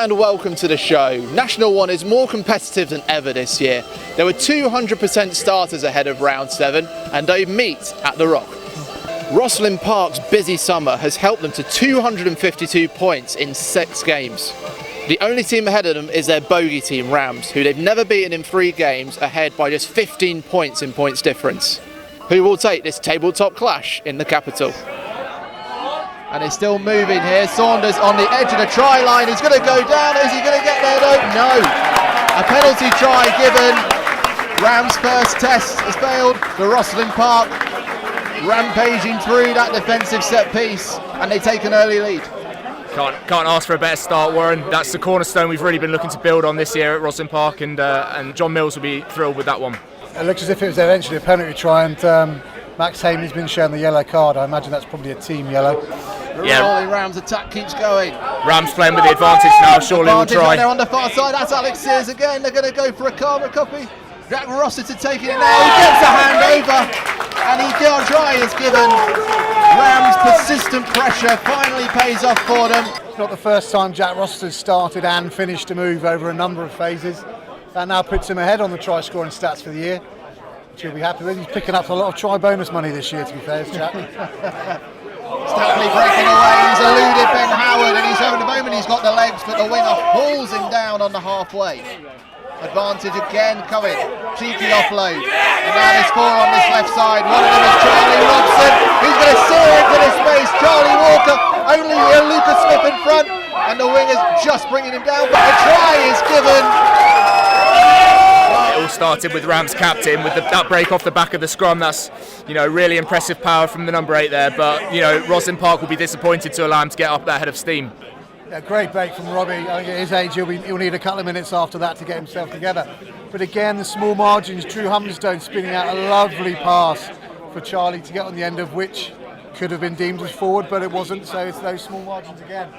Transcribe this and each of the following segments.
and welcome to the show. National 1 is more competitive than ever this year. There were 200% starters ahead of round 7 and they meet at the Rock. Rosslyn Park's busy summer has helped them to 252 points in 6 games. The only team ahead of them is their bogey team, Rams, who they've never beaten in 3 games, ahead by just 15 points in points difference. Who will take this tabletop clash in the capital? And it's still moving here. Saunders on the edge of the try line. He's going to go down. Is he going to get there though? No. A penalty try given. Rams' first test has failed. The Rosslyn Park rampaging through that defensive set piece, and they take an early lead. Can't ask for a better start, Warren. That's the cornerstone we've really been looking to build on this year at Rosslyn Park, and John Mills will be thrilled with that one. It looks as if it was eventually a penalty try, and Max Hamey's been shown the yellow card. I imagine that's probably a team yellow. The Rolling Rams attack keeps going. Rams playing with the advantage now, surely will try. They're on the far side, that's Alex Sears again. They're going to go for a carbon copy. Jack Rossiter taking it now. He gets a hand over, and he try is given. Rams' persistent pressure finally pays off for them. It's not the first time Jack Rossiter's started and finished a move over a number of phases. That now puts him ahead on the try scoring stats for the year, which he'll be happy with. He's picking up a lot of try bonus money this year, to be fair, Jack. Stanley breaking away, he's eluded Ben Howard, and he's over the moment he's got the legs, but the winger pulls him down on the halfway. Advantage again coming, cheeky offload, and now there's 4 on this left side. One of them is Charlie Robson, he's going to sear into the space. Charlie Walker, only Lucas Smith in front, and the winger's just bringing him down, but the try is given. It all started with Rams captain with that break off the back of the scrum. That's, really impressive power from the number 8 there, but Rosslyn Park will be disappointed to allow him to get up that head of steam. Yeah, great break from Robbie. I think at his age he'll need a couple of minutes after that to get himself together. But again, the small margins, Drew Humberstone spinning out a lovely pass for Charlie to get on the end of, which could have been deemed as forward, but it wasn't, so it's those small margins again.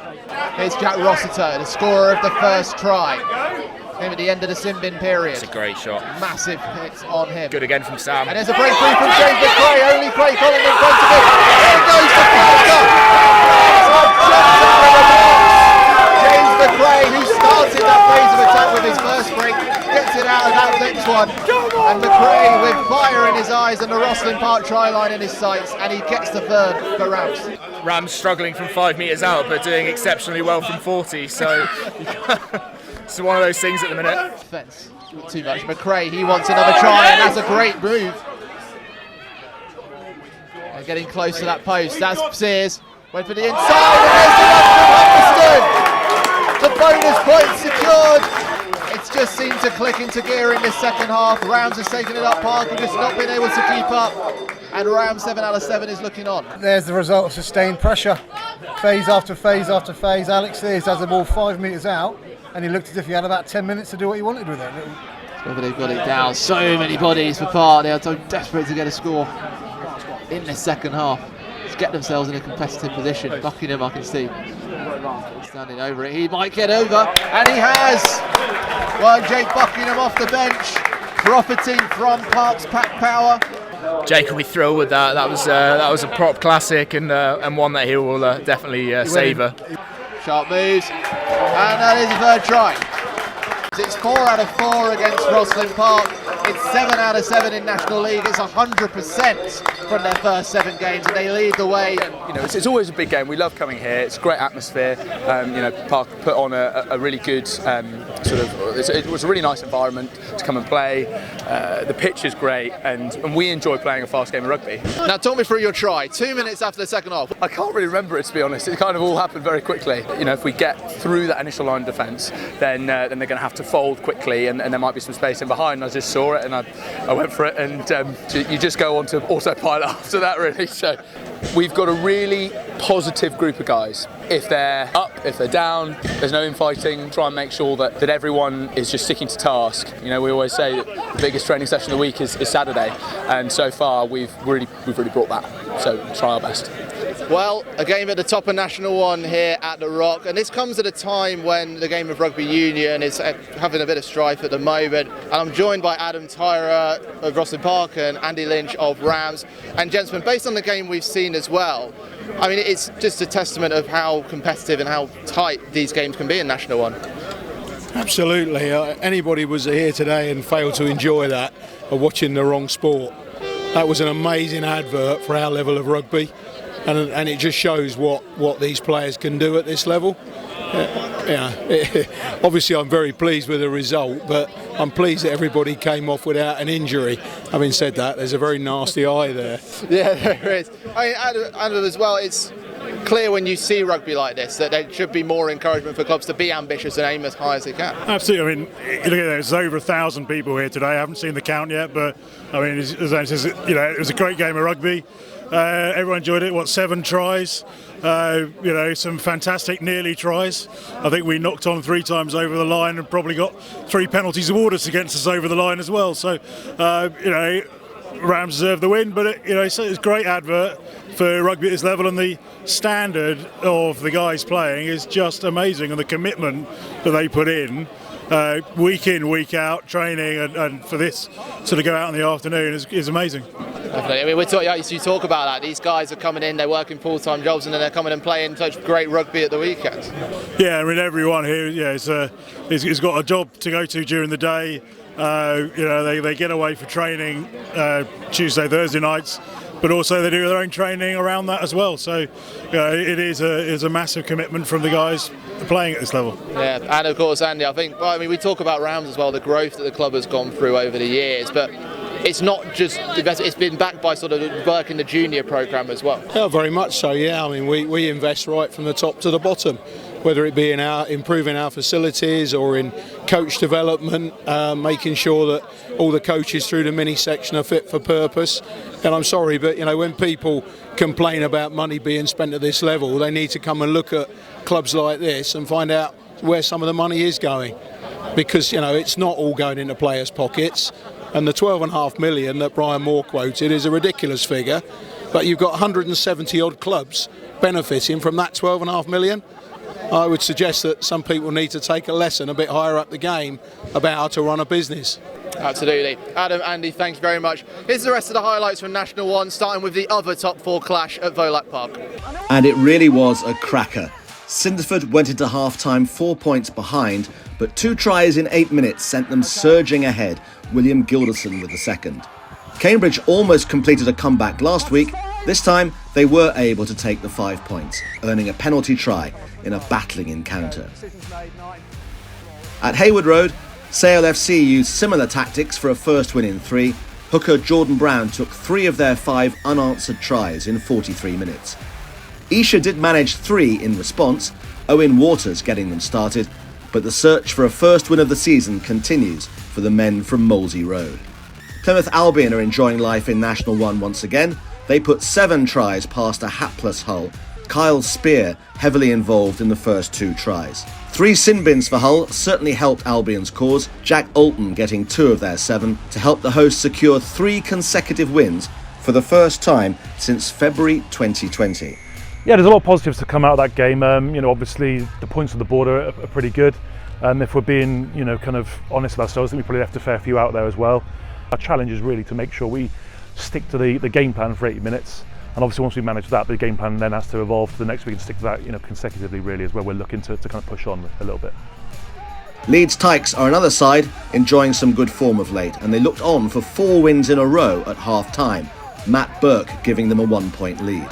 Here's Jack Rossiter, the scorer of the first try. Him at the end of the sin bin period. It's a great shot. Massive hits on him. Good again from Sam. And there's a breakthrough from James McRae. Only Craig Conlon in front of him. There goes the Parker. James McRae, who started that phase of attack with his first break, gets it out of that next one. And McRae with fire in his eyes and the Rosslyn Park try line in his sights, and he gets the third for Rams. Rams struggling from 5 metres out, but doing exceptionally well from 40. So. It's one of those things at the minute. Defence, not too much. McRae, he wants another try, and that's a great move. They're getting close to that post. That's Sears. Went for the inside, and there's the one from Humberstone. The bonus point secured. It's just seemed to click into gear in this second half. Rams has taken it up. Park have just not been able to keep up. And Rams 7 out of 7 is looking on. There's the result of sustained pressure. Phase after phase after phase. Alex Sears has the ball 5 metres out, and he looked as if he had about 10 minutes to do what he wanted with it. Whether they've got it down. So many bodies for Park. They are so desperate to get a score in the second half. To get themselves in a competitive position. Buckingham, I can see. Standing over it. He might get over, and he has. Well, Jake Buckingham off the bench, profiting from Park's pack power. Jake will be thrilled with that. That was a prop classic, and one that he will definitely savour. Sharp moves, and that is a third try. It's 4 out of 4 against Rosslyn Park. It's 7 out of 7 in National League. It's 100% from their first 7 games, and they lead the way. It's always a big game. We love coming here. It's a great atmosphere. Park put on a really good it was a really nice environment to come and play. The pitch is great, and we enjoy playing a fast game of rugby. Now, talk me through your try. 2 minutes after the second half. I can't really remember it, to be honest. It kind of all happened very quickly. If we get through that initial line of defence, then they're going to have to fold quickly, and there might be some space in behind. I just saw it, and I went for it, and you just go on to autopilot after that, really. So we've got a really positive group of guys. If they're up, if they're down, there's no infighting. Try and make sure that everyone is just sticking to task. We always say that the biggest training session of the week is Saturday, and so far we've really brought that. So try our best. Well, a game at the top of National 1 here at the Rock, and this comes at a time when the game of rugby union is having a bit of strife at the moment. And I'm joined by Adam Tyrer of Rosslyn Park and Andy Lynch of Rams. And gentlemen, based on the game we've seen as well, I mean, it's just a testament of how competitive and how tight these games can be in National 1. Absolutely. Anybody was here today and failed to enjoy that are watching the wrong sport. That was an amazing advert for our level of rugby, and it just shows what these players can do at this level. Obviously I'm very pleased with the result, but I'm pleased that everybody came off without an injury. Having said that, there's a very nasty eye there. Yeah, there is. I mean, Adam, as well, it's clear when you see rugby like this that there should be more encouragement for clubs to be ambitious and aim as high as they can. Absolutely. I mean, look at there's over 1,000 people here today. I haven't seen the count yet, but I mean, as Andy says, it was a great game of rugby. Everyone enjoyed it. 7 tries? Some fantastic nearly tries. I think we knocked on 3 times over the line and probably got 3 penalties awarded against us over the line as well. So, Rams deserve the win, but it's a great advert for rugby at this level, and the standard of the guys playing is just amazing, and the commitment that they put in week in, week out, training, and for this sort of go out in the afternoon is amazing. Definitely. I mean, you talk about that. These guys are coming in, they're working full-time jobs, and then they're coming and playing such great rugby at the weekend. Yeah, I mean, everyone here, has got a job to go to during the day. They get away for training Tuesday, Thursday nights, but also they do their own training around that as well. So it is a massive commitment from the guys playing at this level. Yeah, and of course, Andy, we talk about Rams as well, the growth that the club has gone through over the years, but it's not just it's been backed by sort of work in the junior programme as well. Yeah, very much so, yeah. I mean, we invest right from the top to the bottom, whether it be in improving our facilities or in coach development, making sure that all the coaches through the mini section are fit for purpose. And I'm sorry, but when people complain about money being spent at this level, they need to come and look at clubs like this and find out where some of the money is going, because it's not all going into players' pockets. And the 12.5 million that Brian Moore quoted is a ridiculous figure, but you've got 170 odd clubs benefiting from that 12.5 million. I would suggest that some people need to take a lesson a bit higher up the game about how to run a business. Absolutely. Adam, Andy, thanks very much. Here's the rest of the highlights from National 1, starting with the other top 4 clash at Volac Park. And it really was a cracker. Cinderford went into half-time 4 points behind, but 2 tries in 8 minutes sent them surging ahead, William Gilderson with the second. Cambridge almost completed a comeback last week. This time, they were able to take the 5 points, earning a penalty try in a battling encounter. At Hayward Road, Sale FC used similar tactics for a first win in 3. Hooker Jordan Brown took 3 of their 5 unanswered tries in 43 minutes. Esher did manage 3 in response, Owen Waters getting them started, but the search for a first win of the season continues for the men from Molesey Road. Plymouth Albion are enjoying life in National 1 once again. They put 7 tries past a hapless Hull. Kyle Spear heavily involved in the first 2 tries. 3 sin bins for Hull certainly helped Albion's cause, Jack Alton getting 2 of their 7 to help the hosts secure 3 consecutive wins for the first time since February 2020. Yeah, there's a lot of positives to come out of that game. Obviously the points on the board are pretty good. If we're being, kind of honest with ourselves, I think we probably left a fair few out there as well. Our challenge is really to make sure we stick to the game plan for 80 minutes. And obviously once we manage that, the game plan then has to evolve to the next week and stick to that, consecutively really is where we're looking to kind of push on a little bit. Leeds Tykes are another side enjoying some good form of late, and they looked on for 4 wins in a row at half-time, Matt Burke giving them a 1-point lead.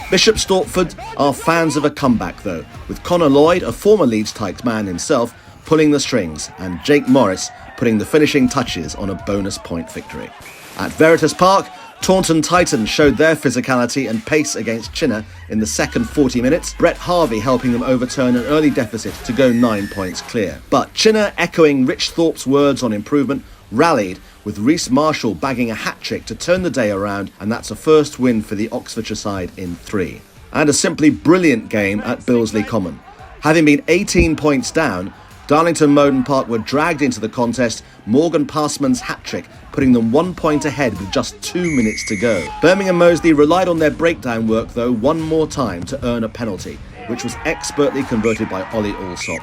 Bishop Stortford are fans of a comeback though, with Connor Lloyd, a former Leeds Tykes man himself, pulling the strings, and Jake Morris putting the finishing touches on a bonus point victory. At Veritas Park, Taunton Titans showed their physicality and pace against Chinner in the second 40 minutes, Brett Harvey helping them overturn an early deficit to go 9 points clear. But Chinner, echoing Rich Thorpe's words on improvement, rallied, with Reece Marshall bagging a hat-trick to turn the day around, and that's a first win for the Oxfordshire side in 3. And a simply brilliant game at Billesley Common. Having been 18 points down, Darlington Mowden Park were dragged into the contest, Morgan Passman's hat-trick putting them 1 point ahead with just 2 minutes to go. Birmingham Moseley relied on their breakdown work though one more time to earn a penalty, which was expertly converted by Ollie Allsop.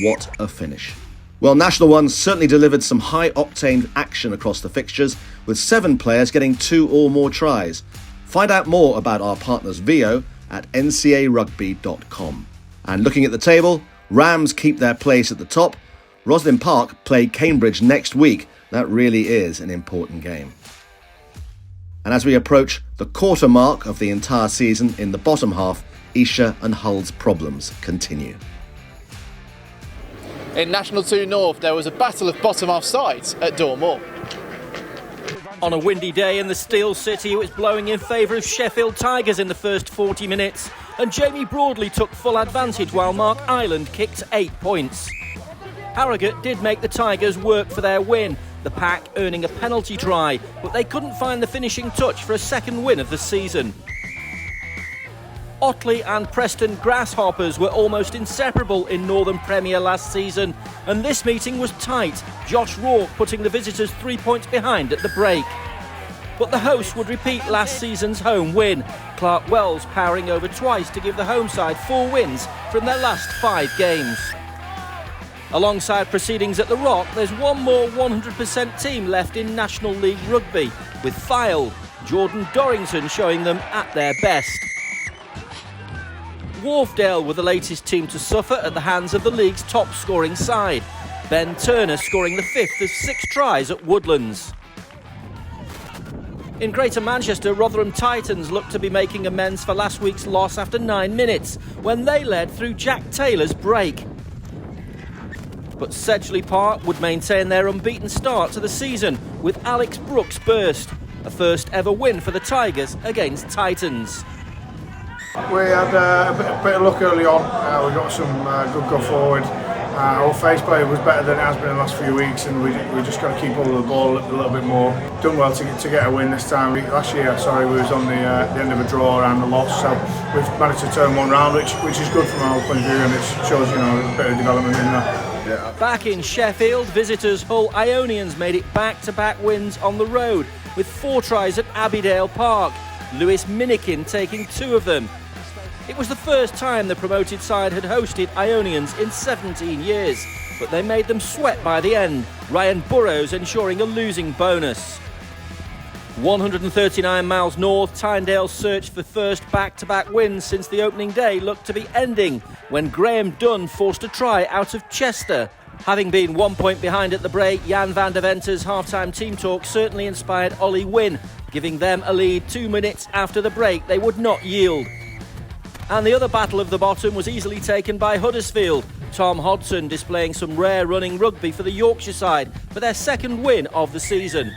What a finish. Well, National 1 certainly delivered some high-octane action across the fixtures, with 7 players getting 2 or more tries. Find out more about our partners Vio at ncarugby.com. And looking at the table, Rams keep their place at the top. Rosslyn Park play Cambridge next week. That really is an important game. And as we approach the quarter mark of the entire season in the bottom half, Esher and Hull's problems continue. In National 2 North, there was a battle of bottom half sides at Dormoor. On a windy day in the Steel City, it was blowing in favour of Sheffield Tigers in the first 40 minutes, and Jamie Broadley took full advantage while Mark Island kicked 8 points. Harrogate did make the Tigers work for their win, the pack earning a penalty try, but they couldn't find the finishing touch for a second win of the season. Otley and Preston Grasshoppers were almost inseparable in Northern Premier last season, and this meeting was tight, Josh Rourke putting the visitors 3 points behind at the break. But the hosts would repeat last season's home win, Clark Wells powering over twice to give the home side 4 wins from their last 5 games. Alongside proceedings at the Rock, there's one more 100% team left in National League Rugby, with Fylde, Jordan Dorrington showing them at their best. Wharfdale were the latest team to suffer at the hands of the league's top scoring side, Ben Turner scoring the 5th of 6 tries at Woodlands. In Greater Manchester, Rotherham Titans looked to be making amends for last week's loss after 9 minutes, when they led through Jack Taylor's break. But Sedgley Park would maintain their unbeaten start to the season with Alex Brooks' burst, a first ever win for the Tigers against Titans. We had a bit of luck early on. We got some good go forward. Our face play was better than it has been in the last few weeks, and we just got to keep hold of the ball a little bit more. Done well to get a win this time. Last year, we was on the end of a draw and a loss, so we've managed to turn one round, which is good from our point of view, and it shows a bit of development in that. Yeah. Back in Sheffield, visitors Hull Ionians made it back-to-back wins on the road with 4 tries at Abbeydale Park, Lewis Minikin taking 2 of them. It was the first time the promoted side had hosted Ionians in 17 years, but they made them sweat by the end, Ryan Burrows ensuring a losing bonus. 139 miles north, Tyndale's search for first back-to-back wins since the opening day looked to be ending when Graham Dunn forced a try out of Chester. Having been 1 point behind at the break, Jan van der Venter's half-time team talk certainly inspired Ollie Wynne, giving them a lead 2 minutes after the break. They would not yield. And the other battle of the bottom was easily taken by Huddersfield, Tom Hodson displaying some rare running rugby for the Yorkshire side for their second win of the season.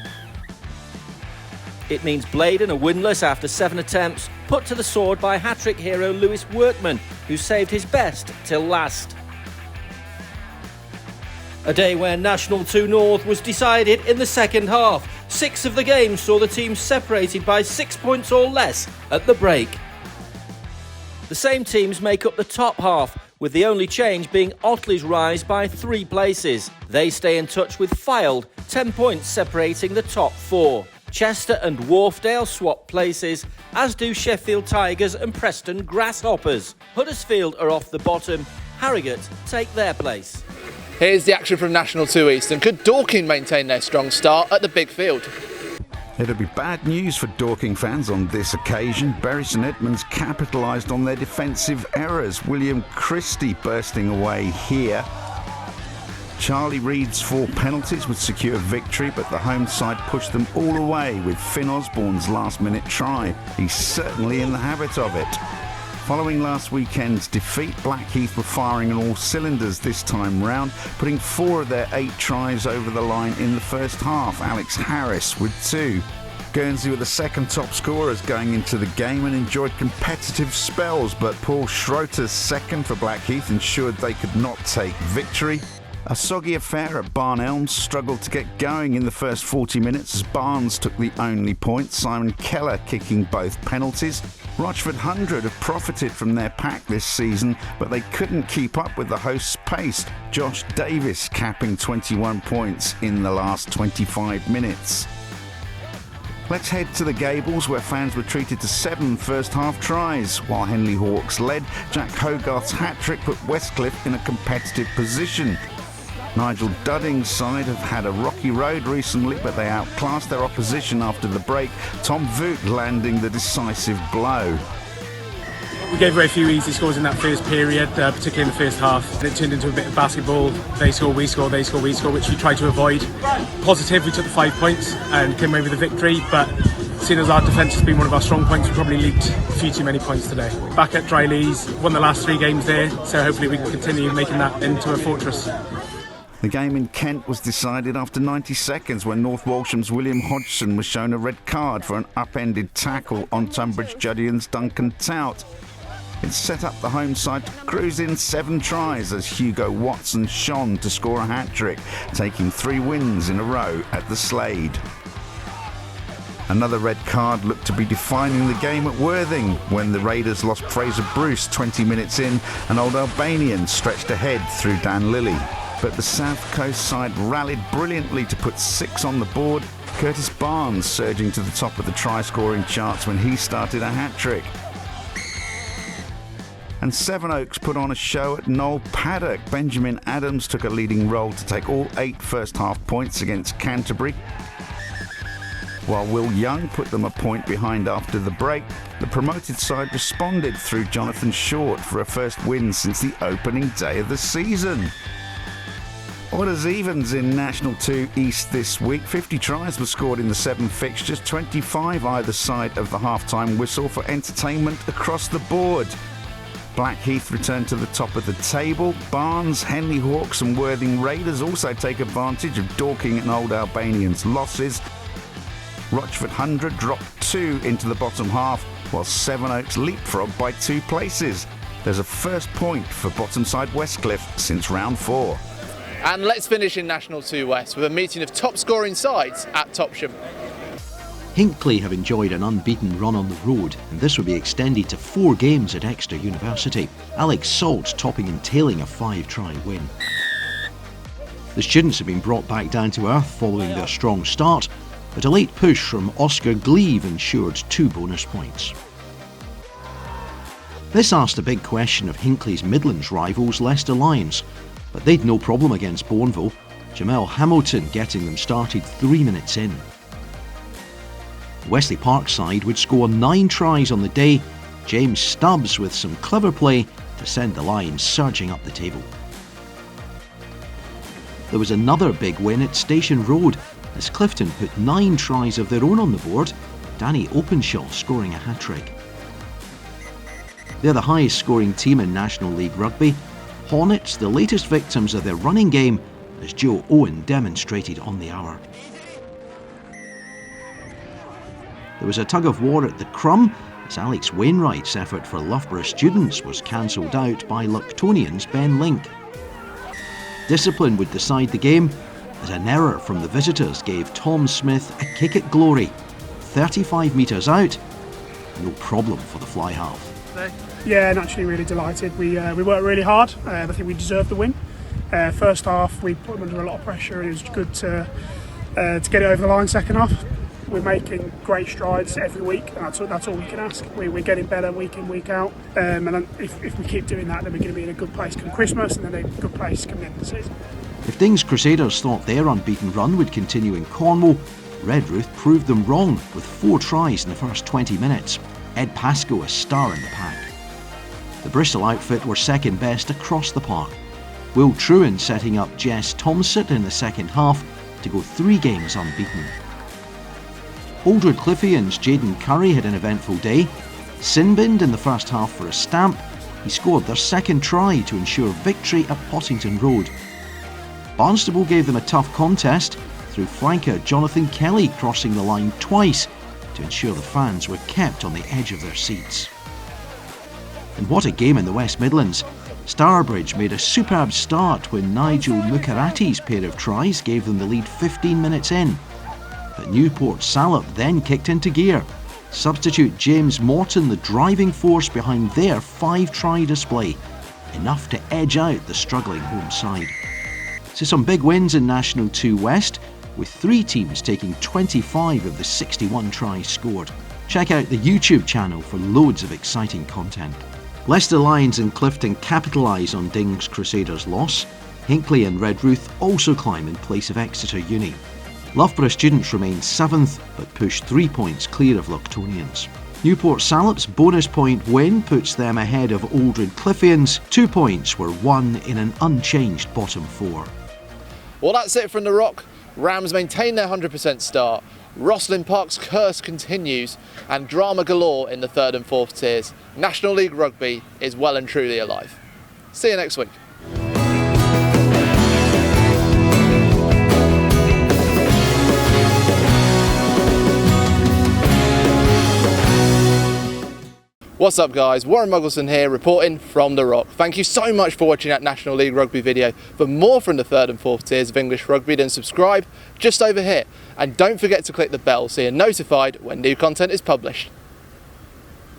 It means Bladen are winless after 7 attempts, put to the sword by hat-trick hero Lewis Workman, who saved his best till last. A day where National 2 North was decided in the second half. 6 of the games saw the teams separated by 6 points or less at the break. The same teams make up the top half, with the only change being Otley's rise by 3 places. They stay in touch with Fylde, 10 points separating the top 4. Chester and Wharfdale swap places, as do Sheffield Tigers and Preston Grasshoppers. Huddersfield are off the bottom. Harrogate take their place. Here's the action from National 2 East, and could Dorking maintain their strong start at the big field? It'll be bad news for Dorking fans on this occasion. Bury St Edmunds capitalised on their defensive errors. William Christie bursting away here. Charlie Reid's 4 penalties would secure victory, but the home side pushed them all away with Finn Osborne's last-minute try. He's certainly in the habit of it. Following last weekend's defeat, Blackheath were firing on all cylinders this time round, putting 4 of their 8 tries over the line in the first half. Alex Harris with 2. Guernsey were the second top scorers going into the game and enjoyed competitive spells, but Paul Schroeter's second for Blackheath ensured they could not take victory. A soggy affair at Barn Elms struggled to get going in the first 40 minutes as Barnes took the only point, Simon Keller kicking both penalties. Rochford 100 have profited from their pack this season, but they couldn't keep up with the hosts' pace. Josh Davis capping 21 points in the last 25 minutes. Let's head to the Gables, where fans were treated to 7 first-half tries. While Henley Hawks led, Jack Hogarth's hat-trick put Westcliff in a competitive position. Nigel Dudding's side have had a rocky road recently, but they outclassed their opposition after the break, Tom Voot landing the decisive blow. We gave away a few easy scores in that first period, particularly in the first half. And it turned into a bit of basketball. They score, we score, they score, we score, which we tried to avoid. Positive, we took the 5 points and came away with a victory, but seeing as our defence has been one of our strong points, we probably leaked a few too many points today. Back at Dry Lees, won the last 3 games there, so hopefully we can continue making that into a fortress. The game in Kent was decided after 90 seconds when North Walsham's William Hodgson was shown a red card for an upended tackle on Tunbridge Juddion's Duncan Tout. It set up the home side to cruise in 7 tries as Hugo Watson shone to score a hat-trick, taking 3 wins in a row at the Slade. Another red card looked to be defining the game at Worthing when the Raiders lost Fraser Bruce 20 minutes in and Old Albanian stretched ahead through Dan Lilly. But the South Coast side rallied brilliantly to put 6 on the board, Curtis Barnes surging to the top of the try-scoring charts when he started a hat-trick. And Sevenoaks put on a show at Noel Paddock. Benjamin Adams took a leading role to take all 8 first-half points against Canterbury. While Will Young put them a point behind after the break, the promoted side responded through Jonathan Short for a first win since the opening day of the season. Orders evens in National 2 East this week. 50 tries were scored in the 7 fixtures, 25 either side of the half-time whistle for entertainment across the board. Blackheath returned to the top of the table. Barnes, Henley Hawks and Worthing Raiders also take advantage of Dorking and Old Albanian's losses. Rochford 100 dropped 2 into the bottom half, while Sevenoaks leapfrogged by 2 places. There's a first point for bottom side Westcliff since round 4. And let's finish in National 2 West with a meeting of top scoring sides at Topsham. Hinckley have enjoyed an unbeaten run on the road, and this will be extended to 4 games at Exeter University. Alex Salt topping and tailing a 5-try win. The students have been brought back down to earth following their strong start, but a late push from Oscar Gleave ensured 2 bonus points. This asked a big question of Hinckley's Midlands rivals Leicester Lions, but they'd no problem against Bourneville, Jamel Hamilton getting them started 3 minutes in. The Wesley Park side would score 9 tries on the day, James Stubbs with some clever play to send the Lions surging up the table. There was another big win at Station Road as Clifton put 9 tries of their own on the board, Danny Openshaw scoring a hat-trick. They're the highest scoring team in National League Rugby. Hornets, the latest victims of their running game, as Joe Owen demonstrated on the hour. There was a tug of war at the Crumb as Alex Wainwright's effort for Loughborough students was cancelled out by Lucktonian's Ben Link. Discipline would decide the game as an error from the visitors gave Tom Smith a kick at glory. 35 metres out, no problem for the fly half. Yeah, naturally really delighted. We worked really hard. I think we deserved the win. First half we put them under a lot of pressure. It was good to get it over the line. Second half we're making great strides every week. That's all we can ask. We're getting better week in, week out. And then if we keep doing that, then we're going to be in a good place come Christmas and then a good place come the end of the season. If Dings Crusaders thought their unbeaten run would continue in Cornwall, Redruth proved them wrong with 4 tries in the first 20 minutes. Ed Pascoe a star in the pack. The Bristol outfit were second best across the park. Will Trewin setting up Jess Thomsett in the second half to go 3 games unbeaten. Aldred Cliffian's Jaden Curry had an eventful day. Sinbind in the first half for a stamp. He scored their second try to ensure victory at Pottington Road. Barnstable gave them a tough contest through flanker Jonathan Kelly crossing the line twice to ensure the fans were kept on the edge of their seats. And what a game in the West Midlands. Starbridge made a superb start when Nigel Mukarati's pair of tries gave them the lead 15 minutes in. But Newport Salop then kicked into gear. Substitute James Morton the driving force behind their 5-try display, enough to edge out the struggling home side. So some big wins in National 2 West, with 3 teams taking 25 of the 61 tries scored. Check out the YouTube channel for loads of exciting content. Leicester Lions and Clifton capitalise on Dings Crusaders' loss. Hinckley and Redruth also climb in place of Exeter Uni. Loughborough students remain 7th, but push 3 points clear of Lucktonians. Newport Salop's bonus point win puts them ahead of Aldred Cliffians. 2 points were won in an unchanged bottom four. Well, that's it from the Rock. Rams maintain their 100% start. Rosslyn Park's curse continues, and drama galore in the 3rd and 4th tiers. National League Rugby is well and truly alive. See you next week. What's up guys, Warren Muggleton here reporting from The Rock. Thank you so much for watching that National League Rugby video. For more from the 3rd and 4th tiers of English Rugby, then subscribe just over here. And don't forget to click the bell so you're notified when new content is published.